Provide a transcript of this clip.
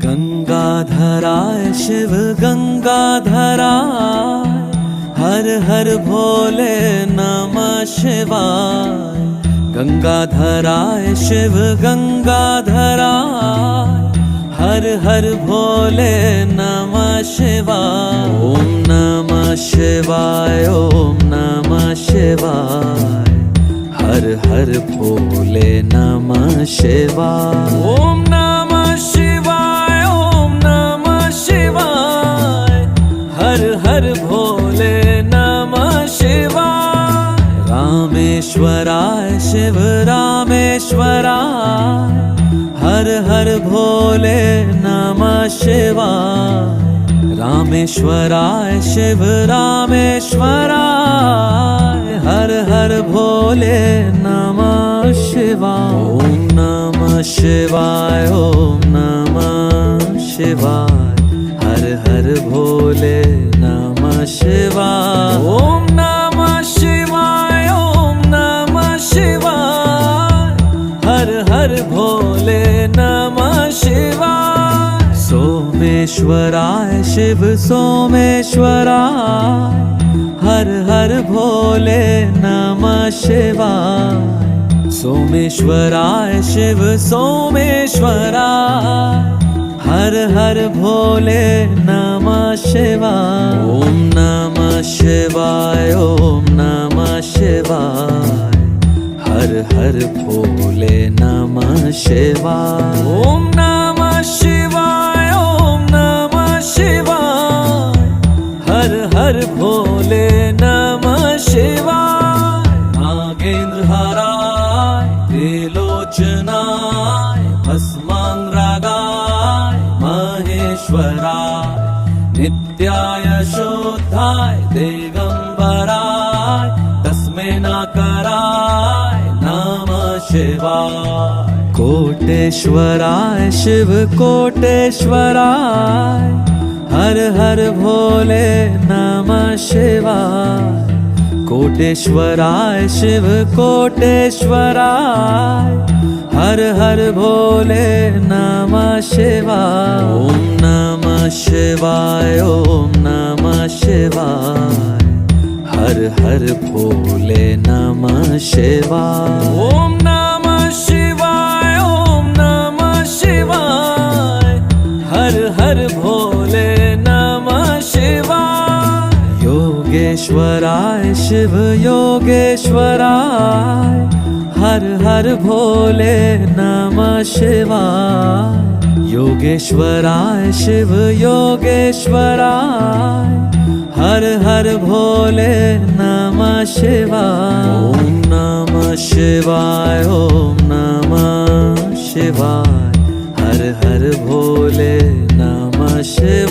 गंगाधराय शिव गंगाधराय, हर हर भोले नमः शिवाय। गंगाधराय शिव गंगाधराय, हर हर भोले नमः शिवाय। ओम नमः शिवाय, ओम नमः शिवाय, हर हर भोले नमः शिवाय। ओम नमः शिवाय, ओम नमः शिवाय, हर हर भोले नमः शिवाय। रामेश्वराय शिव रामेश्वराय, हर हर भोले नमः शिवाय। रामेश्वराय शिव रामेश्वराय, हर हर भोले नमः शिवाय। ओम नमः शिवाय, ओम नमः शिवाय, हर हर भोले नमः शिवाय। ओम नमः शिवाय, ओम नमः शिवाय, हर हर भोले नमः शिवाय। सोमेश्वराय शिव सोमेश्वराय, हर हर भोले नमः शिवाय। सोमेश्वराय शिव सोमेश्वराय, हर हर भोले नमः शिवाय। ओम नमः शिवाय, ओम नमः शिवाय, हर हर भोले नमः शिवाय। ओम नमः शिवाय, ओम नमः शिवाय, हर हर भोले नमः शिवाय। नागेंद्रहाराय त्रिलोचनाय, भस्मांगरागाय महेश्वराय, नित्याय शुद्धाय दिगंबराय, तस्मै नाकराय नमः शिवाय। कोटेश्वराय शिव कोटेश्वराय, हर हर भोले नमः शिवाय। कोटेश्वराय शिव कोटेश्वराय, हर हर भोले नमः शिवाय। ओम नमः शिवाय, ओम नमः शिवाय, हर हर भोले नमः शिवाय। ओम नमः शिवाय, ओम नमः शिवाय, हर हर भोले नमः शिवाय। योगेश्वराय शिव योगेश्वराय, हर हर भोले नमः शिवाय। योगेश्वराय शिव योगेश्वराय, हर हर भोले नमः शिवाय। ओम नमः शिवाय, ओम नमः शिवाय, हर हर भोले नमः शिवाय।